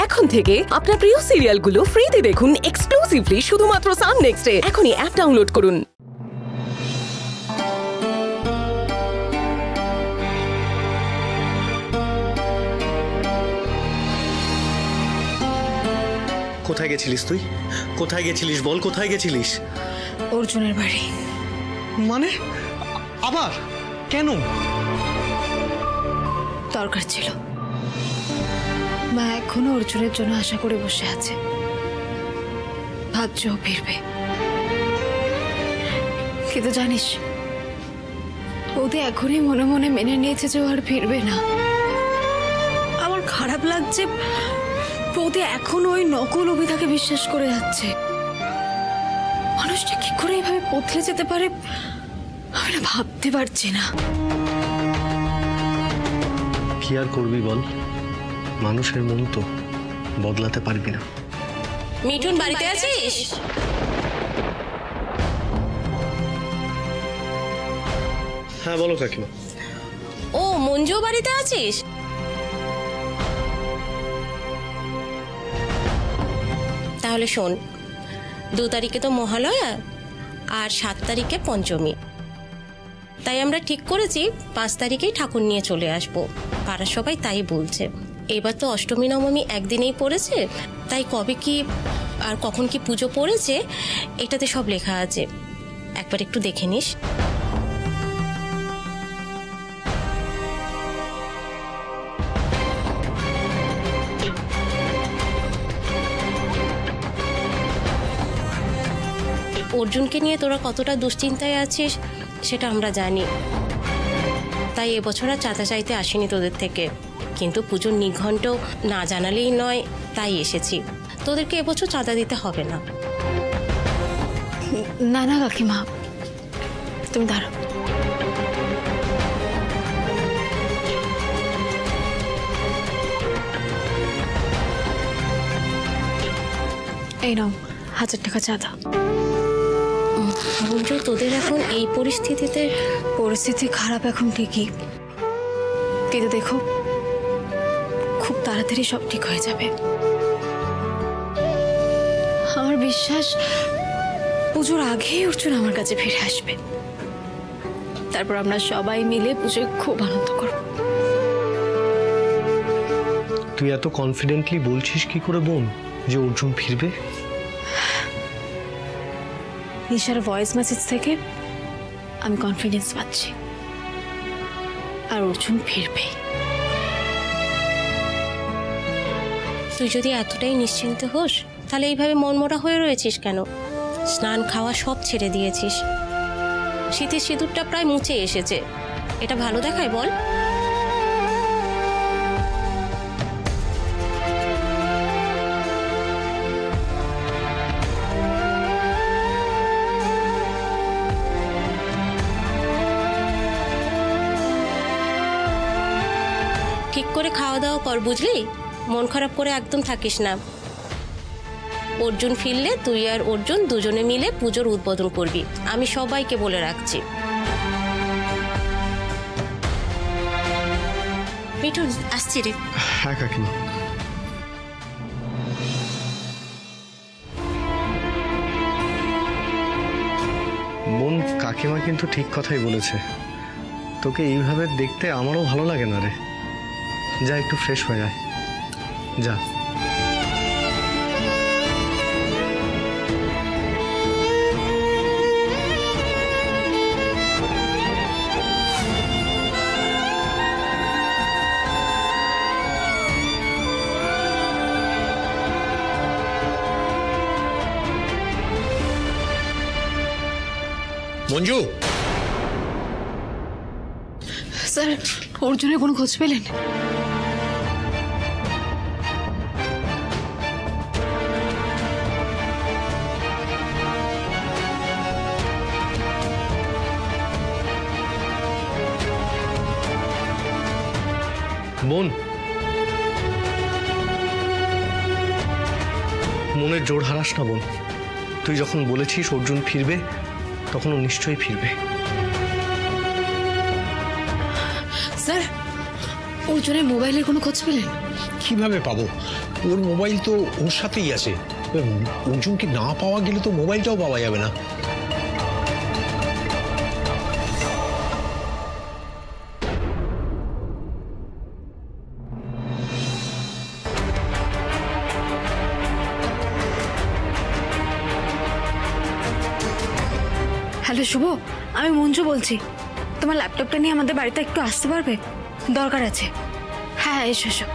এখন থেকে আপনার প্রিয় সিরিয়ালগুলো ফ্রিতে দেখুন এক্সক্লুসিভলি শুধুমাত্র সান নেক্সটে। এখনই অ্যাপ ডাউনলোড করুন। কোথায় গেছিলিস তুই? কোথায় গেছিলিস বল, কোথায় গেছিলিস? অর্জুনের বাড়ি। মানে আবার কেন? দরকার ছিল। মা এখনো অর্জুনের জন্য আশা করে বসে আছে, ভাবছে ও ফিরবে। কিন্তু জানিস, ওদের এখনই মনে মনে মেনে নিয়েছে যে ও আর ফিরবে না। আমার খারাপ লাগছে, বৌদি এখনো ওই নকল অভিধাকে বিশ্বাস করে যাচ্ছে। মানুষটা কি করে এইভাবে বদলে যেতে পারে আমি না ভাবতে পারছি না। কি আর করবি বল, মানুষের মন তো বদলাতে পারবি না। মিঠুন বাড়িতে আছিস? হ্যাঁ বলো কাকিমা। ও মঞ্জু বাড়িতে আছিস? তাহলে শোন, 2 তারিখে তো মহালয়া আর 7 তারিখে পঞ্চমী। তাই আমরা ঠিক করেছি 5 তারিখেই ঠাকুর নিয়ে চলে আসবো। পাড়ার সবাই তাই বলছে। এবার তো অষ্টমী নবমী একদিনেই পড়েছে, তাই কবে কি আর কখন কি পুজো পড়েছে এটাতে সব লেখা আছে, একবার একটু দেখে নিস। অর্জুনকে নিয়ে তোরা কতটা দুশ্চিন্তায় আছিস সেটা আমরা জানি, তাই এবছর আর চাঁদা চাইতে আসিনি তোদের থেকে। কিন্তু পুজোর নিঘণ্ট না জানালেই নয়, তাই এসেছি। তোদেরকে এবছর চাঁদা দিতে হবে না। না না কাকিমা, তুমি দাঁড়াও। এই নাও 1000 টাকা চাঁদা। মঞ্জু, তোদের এখন এই পরিস্থিতি খারাপ এখন ঠিকই, কিন্তু দেখো খুব তাড়াতাড়ি সব ঠিক হয়ে যাবে। আমার বিশ্বাস পুজোর আগেই অর্জুন আমার কাছে ফিরে আসবে। তারপর আমরা সবাই মিলে পুজোয় খুব আনন্দ করব। তুই এত কনফিডেন্টলি বলছিস কি করে বোন যে অর্জুন ফিরবে? নিশার ভয়েস মেসেজ থেকে আমি কনফিডেন্স পাচ্ছি, আর অর্জুন ফিরবে। তুই যদি এতটাই নিশ্চিন্ত হোস, তাহলে এইভাবে মনমরা হয়ে রয়েছিস কেন? স্নান খাওয়া সব ছেড়ে দিয়েছিস। শীতের সিঁদুরটা প্রায় মুছে এসেছে, এটা ভালো দেখায় বল? ঠিক করে খাওয়া দাওয়া কর, বুঝলি? মন খারাপ করে একদম থাকিস না। অর্জুন ফিরলে তুই আর অর্জুন দুজনে মিলে পুজোর উদ্বোধন করবি, আমি সবাইকে বলে রাখছি। মিঠুন আসছি রে। হ্যাঁ কাকিমা। বোন, কাকিমা কিন্তু ঠিক কথাই বলেছে। তোকে এইভাবে দেখতে আমারও ভালো লাগে না রে। যা একটু ফ্রেশ হয়ে যায়, যা। মঞ্জু, স্যার অর্জুনের কোনো খোঁজ পেলেন? বোন, মনের জোর হারাস না বোন। তুই যখন বলেছিস অর্জুন ফিরবে, তখন ও নিশ্চয়ই ফিরবে। স্যার অর্জুনের মোবাইলের কোনো খোঁজ পেলেন? কিভাবে পাবো? ওর মোবাইল তো ওর সাথেই আছে। অর্জুনকে না পাওয়া গেলে তো মোবাইলটাও পাওয়া যাবে না। হ্যালো শুভ, আমি মঞ্জু বলছি। তোমার ল্যাপটপটা নিয়ে আমাদের বাড়িতে একটু আসতে পারবে? দরকার আছে। হ্যাঁ হ্যাঁ, এসো এসো।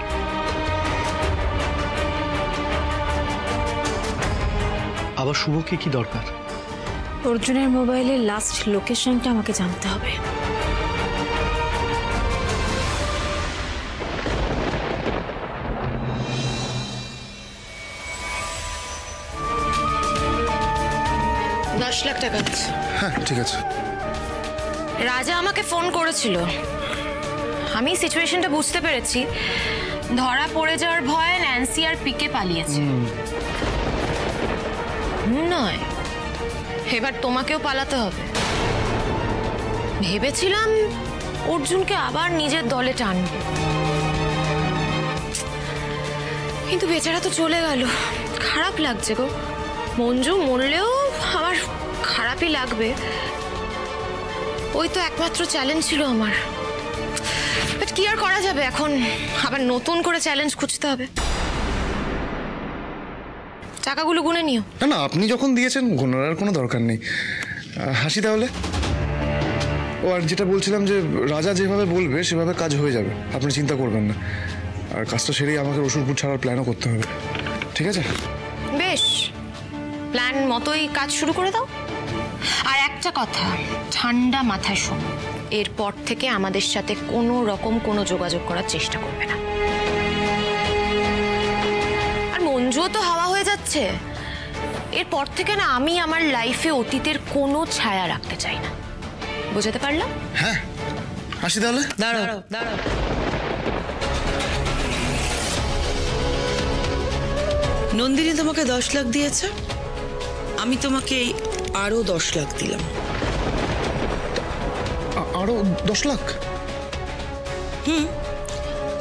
আবার শুভকে কি দরকার? অর্জুনের মোবাইলের লাস্ট লোকেশনটা আমাকে জানতে হবে। $10 লাখ আছে। হ্যাঁ ঠিক আছে। রাজা আমাকে ফোন করেছিল, আমি সিচুয়েশনটা বুঝতে পেরেছি। ধরা পড়ে যাওয়ার ভয়ে ন্যান্সি আর পিকে পালিয়েছে। নয়, এবার তোমাকেও পালাতে হবে। ভেবেছিলাম অর্জুনকে আবার নিজের দলে টানব, কিন্তু বেচারা তো চলে গেল। খারাপ লাগছে গো। মঞ্জু মরলেও আমার খারাপই লাগবে। ওই তো একমাত্র চ্যালেঞ্জ ছিল আমার। বাট কি আর করা যাবে, এখন আবার নতুন করে চ্যালেঞ্জ খুঁজতে হবে। টাকাগুলো গুনে নিও। না না, আপনি যখন দিয়েছেন গোনার কোনো দরকার নেই। হাসি তাহলে। ও আর যেটা বলছিলাম যে রাজা যেভাবে বলবে সেভাবে কাজ হয়ে যাবে, আপনি চিন্তা করবেন না। আর কাজটা সেরেই আমাকে রসুলপুর ছাড়ার প্ল্যানও করতে হবে, ঠিক আছে? বেশ, প্ল্যান মতোই কাজ শুরু করে দাও। আর একটা কথা ঠান্ডা মাথায় শোনো, এরপর থেকে আমাদের সাথে কোনো রকম কোনো যোগাযোগ করার চেষ্টা করবে না। আর মঞ্জুও তো হাওয়া হয়ে যাচ্ছে। এরপর থেকে না আমি আমার লাইফে অতীতের কোনো ছায়া রাখতে চাই না। বুঝতে পারলাম? হ্যাঁ, হাসি তাহলে। দাঁড়াও দাঁড়াও, নন্দিনী তোমাকে 10 লাখ দিয়েছে, আমি তোমাকে আরো 10 লাখ দিলাম। আরো 10 লাখ?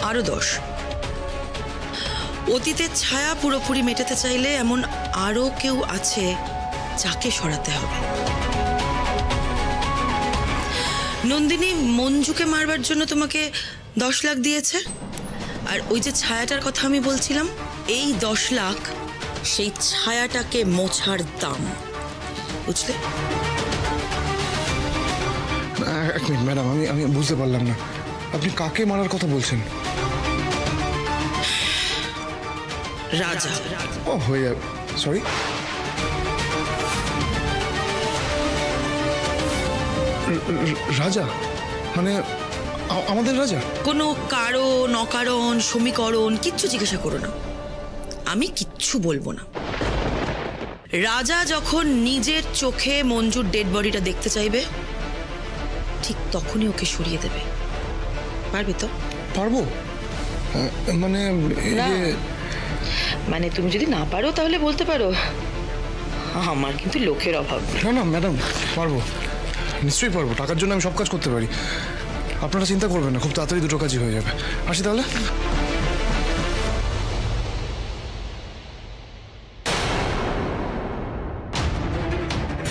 আরো 10। অতীতের ছায়া পুরোপুরি মেটাতে চাইলে এমন আরো কেউ আছে যাকে সরাতে হবে। নন্দিনী মঞ্জুকে মারবার জন্য তোমাকে 10 লাখ দিয়েছে, আর ওই যে ছায়াটার কথা আমি বলছিলাম, এই 10 লাখ সেই ছায়াটাকে মোছার দাম, বুঝলে? এক মিনিট ম্যাডাম, আমি বুঝতে পারলাম না, আপনি কাকে মারার কথা বলছেন? রাজা। ও হয়ে যাবে, সরি। রাজা মানে আমাদের রাজা? কোনো কারণ অকারণ সমীকরণ কিচ্ছু জিজ্ঞাসা করো না, আমি কিচ্ছু বলবো না। রাজা যখন নিজের চোখে মঞ্জুর ডেড বডিটা দেখতে চাইবে, ঠিক তখনই ওকে সরিয়ে দেবে। পারবে তো? পারবো মানে মানে তুমি যদি না পারো তাহলে বলতে পারো, আমার কিন্তু লোকের অভাব। না না ম্যাডাম, পারবো, নিশ্চয়ই পারবো। টাকার জন্য আমি সব কাজ করতে পারি, আপনারা চিন্তা করবেন না, খুব তাড়াতাড়ি দুটো কাজই হয়ে যাবে। আসি তাহলে।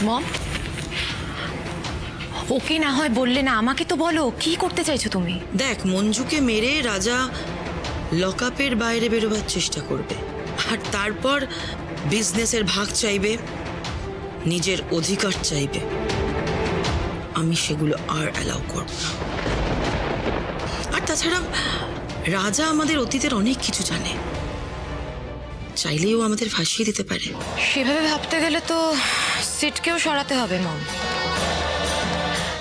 মম, ওকে না হয় বললে না, আমাকে তো বলো কি করতে চাইছো তুমি? দেখ, মঞ্জুকে মেরে রাজা লকআপের বাইরে বেরোবার চেষ্টা করবে, আর তারপর বিজনেসের ভাগ চাইবে, নিজের অধিকার চাইবে। আমি সেগুলো আর অ্যালাউ করব না। আর তাছাড়া রাজা আমাদের অতীতের অনেক কিছু জানে, চাইলেও আমাদের ফাঁসিয়ে দিতে পারে। সেভাবে ভাবতে গেলে তো সিটকেও সরাতে হবে মম,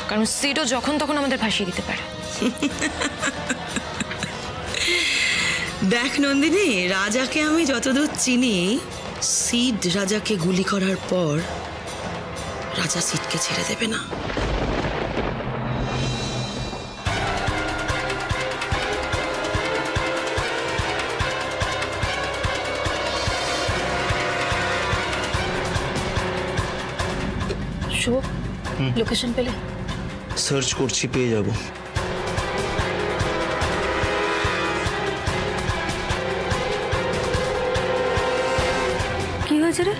কারণ সিটও যখন তখন আমাদের ফাঁসিয়ে দিতে পারে। দেখ নন্দিনী, রাজাকে আমি যতদূর চিনি, সিড রাজাকে গুলি করার পর রাজা সিটকে ছেড়ে দেবে না। শুভ, লোকেশন পেলে? সার্চ করছি, পেয়ে যাব। হয়েছে রে?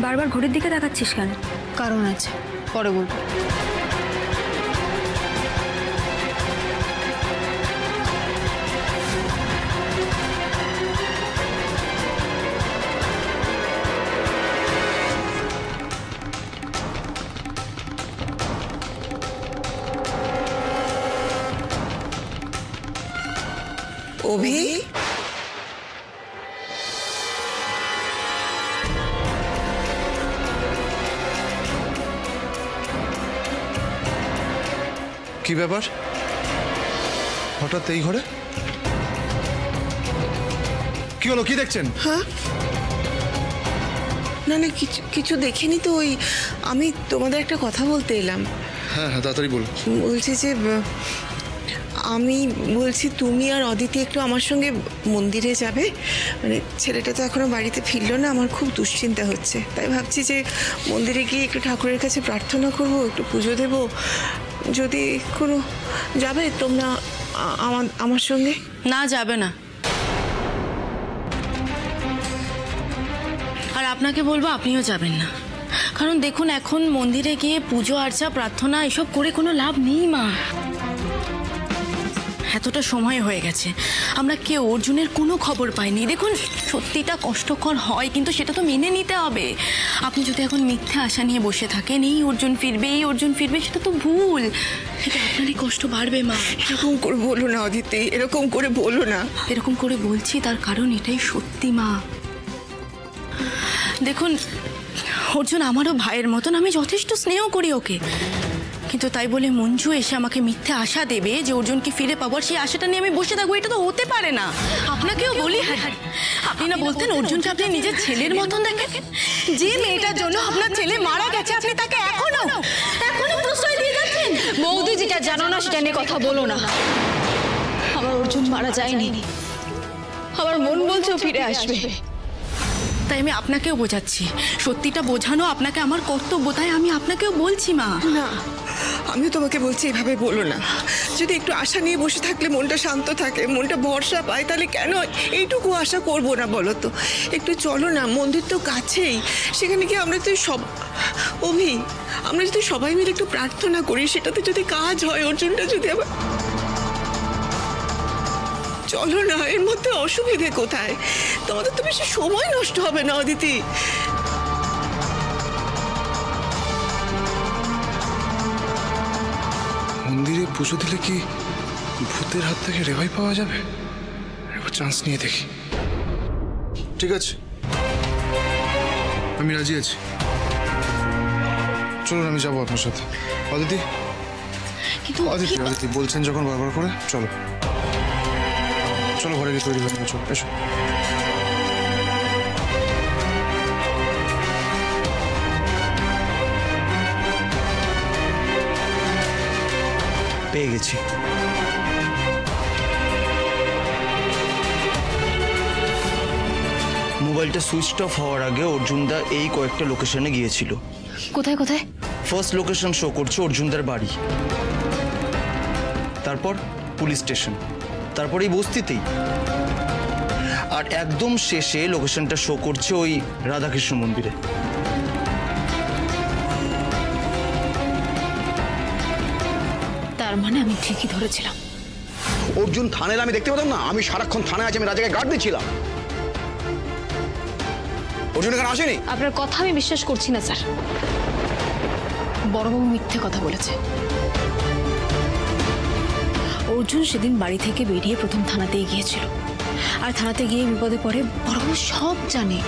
বারবার ঘড়ির দিকে তাকাচ্ছিস কেন? কারণ আছে, পরে বলবো। অভি, কি ব্যাপার, হঠাৎ এই ঘরে? কি হলো, কি দেখছেন? হ্যাঁ, না না, কিছু দেখিনি তো। ওই আমি তোমাদের একটা কথা বলতে এলাম। হ্যাঁ হ্যাঁ, তাড়াতাড়ি বলুন। বলছি যে আমি বলছি তুমি আর অদিতি একটু আমার সঙ্গে মন্দিরে যাবে। মানে ছেলেটা তো এখনো বাড়িতে ফিরলো না, আমার খুব দুশ্চিন্তা হচ্ছে। তাই ভাবছি যে মন্দিরে গিয়ে একটু ঠাকুরের কাছে প্রার্থনা করব, একটু পুজো দেব। যদি কোনো যাবে তোমরা আমার সঙ্গে? না, যাবে না। আর আপনাকে বলবো আপনিও যাবেন না, কারণ দেখুন এখন মন্দিরে গিয়ে পুজো আর্চা প্রার্থনা এসব করে কোনো লাভ নেই মা। এতটা সময় হয়ে গেছে, আমরা কেউ অর্জুনের কোনো খবর পাইনি। দেখুন সত্যিটা কষ্টকর হয়, কিন্তু সেটা তো মেনে নিতে হবে। আপনি যদি এখন মিথ্যে আশা নিয়ে বসে থাকেন এই অর্জুন ফিরবে, সেটা তো ভুল। সেটা আপনারই কষ্ট বাড়বে মা। এরকম করে বলো না অদিতি, এরকম করে বলো না। এরকম করে বলছি তার কারণ এটাই সত্যি মা। দেখুন অর্জুন আমারও ভাইয়ের মতন, আমি যথেষ্ট স্নেহ করি ওকে, কিন্তু তাই বলে মঞ্জু এসে আমাকে মিথ্যে আশা দেবে যে অর্জুনকে ফিরে পাবো, আর সেই আশাটা নিয়ে আমি বসে থাকবো, এটা তো হতে পারে না। আপনাকেও বলি, আপনি না বলতেন অর্জুনকে আপনি নিজের ছেলের মতন দেখেন? যে মেয়েটার জন্য আপনার ছেলে মারা গেছে আপনি তাকে এখনো প্রশ্রয় দিয়ে যাচ্ছেন। বৌদি, যেটা জানো না সেটা নিয়ে কথা বলো না। আমার অর্জুন মারা যায়নি, আমার মন বলছে ও ফিরে আসবে। তাই আমি আপনাকেও বোঝাচ্ছি, সত্যিটা বোঝানো আপনাকে আমার কর্তব্য, তাই আমি আপনাকেও বলছি মা। না, আমিও তোমাকে বলছি এভাবে বলো না। যদি একটু আশা নিয়ে বসে থাকলে মনটা শান্ত থাকে, মনটা ভরসা পায়, তাহলে কেন এইটুকু আশা করবো না বলো তো? একটু চলো না, মন্দির তো কাছেই, সেখানে গিয়ে আমরা তো আমরা যদি সবাই মিলে একটু প্রার্থনা করি, সেটাতে যদি কাজ হয়, অর্জুনটা যদি আবার... চলো না, এর মধ্যে অসুবিধে কোথায়? তোমাদের তো বেশি সময় নষ্ট হবে না অদিতি। মন্দিরে পুজো দিলে কি ভূতের হাত থেকে রেহাই পাওয়া যাবে? একবার চান্স নিয়ে দেখি। ঠিক আছে, আমি রাজি আছি। চলুন আমি যাবো আপনার সাথে। অদিতি, অদিতি বলছেন যখন বারবার করে, চলো চলো ঘরে গিয়ে তৈরি হয়ে চলো, এসো। পেয়ে গেছি। মোবাইলটা সুইচ অফ হওয়ার আগে অর্জুনদা এই কয়েকটা লোকেশনে গিয়েছিল। কোথায় কোথায়? ফার্স্ট লোকেশন শো করছে অর্জুনদার বাড়ি, তারপর পুলিশ স্টেশন, তারপর এই বস্তিতেই, আর একদম শেষে লোকেশনটা শো করছে ওই রাধাকৃষ্ণ মন্দিরে। তার মানে আমি ঠিকই ধরেছিলাম। অর্জুন থানায় আমি দেখতে পেতাম না, আমি সারাক্ষণ থানায় আছি, আমি রাজাকে গার্ড দিচ্ছিলাম। অর্জুন এখানে আসেনি। আপনার কথা আমি বিশ্বাস করছি না স্যার, বড়বাবু মিথ্যে কথা বলেছে। অর্জুন সেদিন বাড়ি থেকে বেরিয়ে প্রথম থানাতেই গিয়েছিল, আর থানাতে গিয়ে বিপদে পড়ে বড়বাবু সব জানে।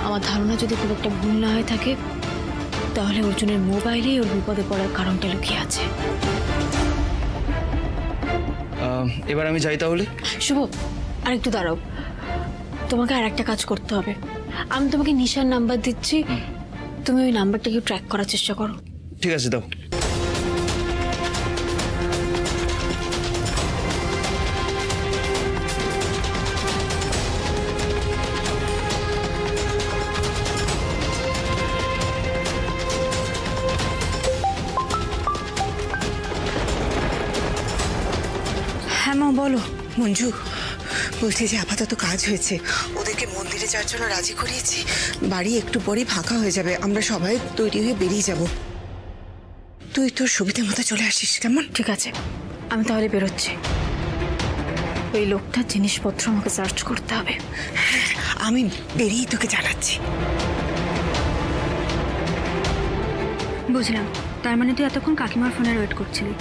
আমার ধারণা যদি খুব একটা ভুল না হয়ে থাকে, তাহলে অর্জুনের মোবাইলেই ওর বিপদে পড়ার কারণটা লুকিয়ে আছে। এবার আমি যাই তাহলে। শুভ, আর একটু দাঁড়াও, তোমাকে আর একটা কাজ করতে হবে। আমি তোমাকে নিশার নাম্বার দিচ্ছি, তুমি ওই নাম্বারটাকে ট্র্যাক করার চেষ্টা করো। ঠিক আছে, দাও। হ্যাঁ মা, বলো। মঞ্জু, বলছি যে আপাতত কাজ হয়েছে, ওদেরকে মন্দিরে যাওয়ার জন্য রাজি করিয়েছি। বাড়ি একটু পরেই ফাঁকা হয়ে যাবে, আমরা সবাই তৈরি হয়ে বেরিয়ে যাব। তুই তোর সুবিধা মতো চলে আসিস, কেমন? ঠিক আছে, আমি তাহলে বেরোচ্ছি। ওই লোকটার জিনিসপত্র আমাকে সার্চ করতে হবে। আমি বেরিয়ে তোকে জানাচ্ছি। বুঝলাম, তার মানে তুই এতক্ষণ কাকিমার ফোনে ওয়েট করছিলি।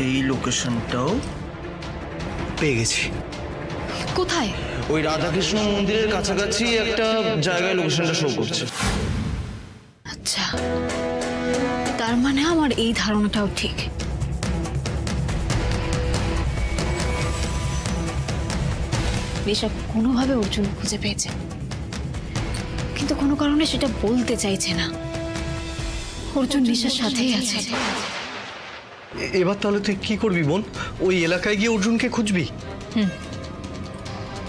এই লোকেশনটাও পেয়ে গেছি। কোথায়? ওই রাধাকৃষ্ণ মন্দিরের কাছাকাছি একটা জায়গায় লোকেশনটা শো করছে। আচ্ছা, তার মানে আমার এই ধারণাটাও ঠিক। ঋষভ কোনোভাবে অর্জুন খুঁজে পেয়েছে, কিন্তু কোনো কারণে সেটা বলতে চাইছে না। অর্জুন ঋষার সাথেই আছে। এবার তাহলে তুই কি করবি বোন? ওই এলাকায় গিয়ে অর্জুনকে খুঁজবি?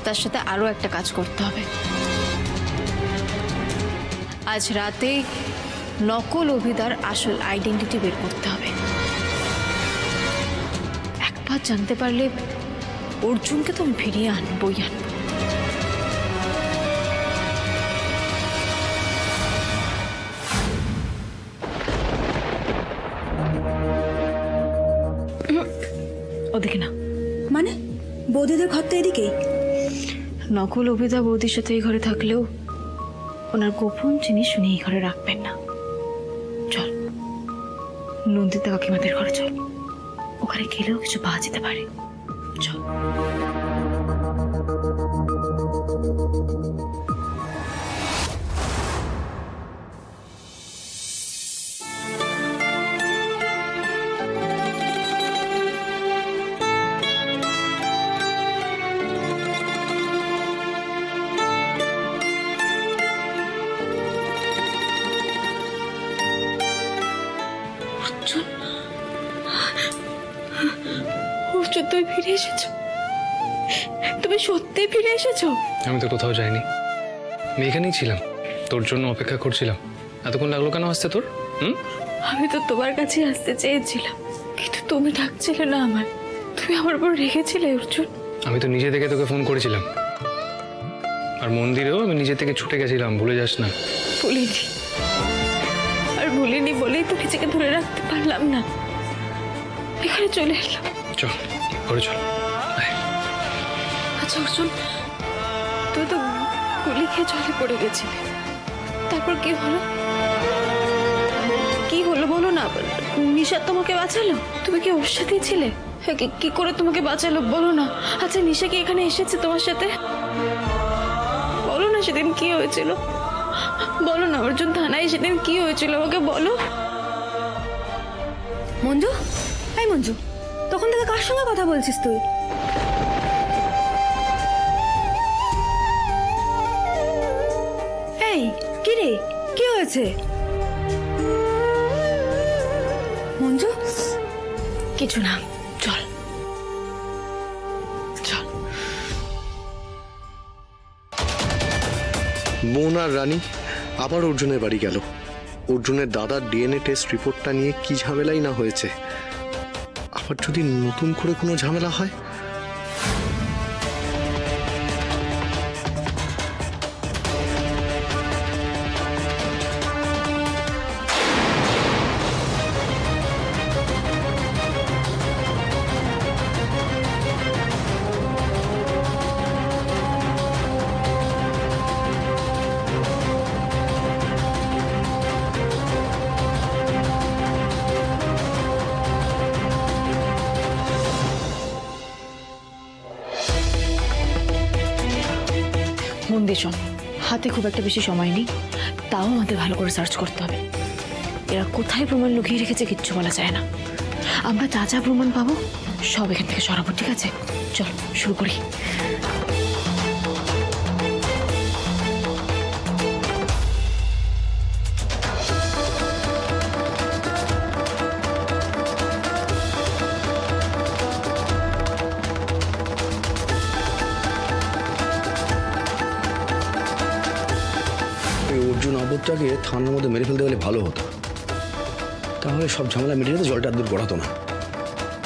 তার সাথে আরো একটা কাজ করতে হবে। আজ রাতে নকল অভিদার আসল আইডেন্টিটি বের করতে হবে। একবার জানতে পারলে অর্জুনকে তো আমি ফিরিয়ে আনবই আনবো। ওদিকে না। মানে বৌদিদের ঘর তো এদিকেই। নকল অভিদা বৌদির সাথে এই ঘরে থাকলেও ওনার গোপন জিনিস উনি এই ঘরে রাখবেন না। চল নন্দিতা কাকিমাদের ঘরে চল, ওখানে গেলেও কিছু পাওয়া যেতে পারে। চল। তুমি ফিরে এসেছো? তুমি সত্যি ফিরে এসেছো? আমি তো কোথাও যাইনি, আমি এখানেই ছিলাম, তোর জন্য অপেক্ষা করছিলাম। এতক্ষণ লাগলো কেন আসতে তোর? আমি তো তোমার কাছে আসতে চেয়েছিলাম, কিন্তু তুমি ডাকছিলে না আমার। তুমি আমার উপর রেখেছিলে অর্জুন। আমি তো নিজে থেকে তোকে ফোন করেছিলাম, আর মন্দিরেও আমি নিজে থেকে ছুটে গেছিলাম, ভুলে যাস না। ভুলিনি, আর ভুলিনি বলেই তো নিজেকে ধরে রাখতে পারলাম না, এখানে চলে এলাম। চল ঘরে চল। আচ্ছা অর্জুন, তুই তো গুলি খেয়ে জলে পড়ে গেছিলে, তারপর কি হলো? কি হলো বলো না। নিশা তোমাকে বাঁচালো? তুমি কি ওর সাথেই ছিলে? কি করে তোমাকে বাঁচালো বলো না। আচ্ছা নিশা কি এখানে এসেছে তোমার সাথে? বলো না সেদিন কি হয়েছিল, বলো না অর্জুন। থানায় সেদিন কি হয়েছিল আমাকে বলো। মঞ্জু, এই মঞ্জু, তখন থেকে কার সঙ্গে কথা বলছিস তুই? এই কি রে, কি হয়েছে? মঞ্জু, কিছু না, চল চল। বোন আর রানী আবার অর্জুনের বাড়ি গেল। অর্জুনের দাদার ডিএনএ টেস্ট রিপোর্টটা নিয়ে কি ঝামেলাই না হয়েছে। আবার যদি নতুন করে কোনো ঝামেলা হয়। মন্দির শোন, হাতে খুব একটা বেশি সময় নেই, তাও আমাদের ভালো করে সার্চ করতে হবে। এরা কোথায় প্রমাণ লুকিয়ে রেখেছে কিচ্ছু বলা যায় না। আমরা যা যা প্রমাণ পাবো সব এখান থেকে সরাবো, ঠিক আছে? চল শুরু করি। অর্জুন অবতাকে থানার মধ্যে মেরে ফেলতে গেলে ভালো হতো। তাহলে সব ঝামেলা মিটে যেত, জলটা দূর গড়াতো না।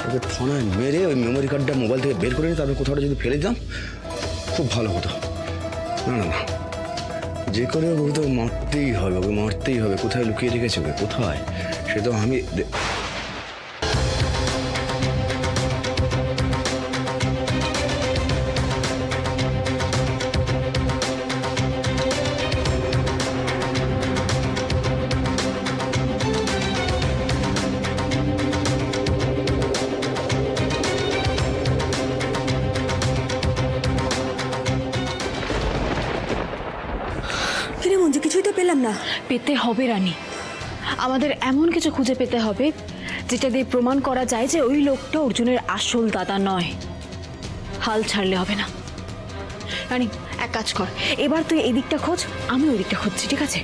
ওকে থানায় মেরে ওই মেমোরি কার্ডটা মোবাইল থেকে বের করে নিয়ে তারপর কোথাও যদি ফেলে দিতাম খুব ভালো হতো। না না না, যে করে ওকে তো মারতেই হবে, ওকে মারতেই হবে। কোথায় লুকিয়ে রেখেছে ওকে, কোথায় সে তো আমি কিরে মঞ্জু, কিছুই তো পেলাম না। পেতে হবে রানী, আমাদের এমন কিছু খুঁজে পেতে হবে যেটা দিয়ে প্রমাণ করা যায় যে ওই লোকটা অর্জুনের আসল দাদা নয়। হাল ছাড়লে হবে না। রানী, এক কাজ কর, এবার তুই এই দিকটা খোঁজ, আমি ওই দিকটা খুঁজছি, ঠিক আছে?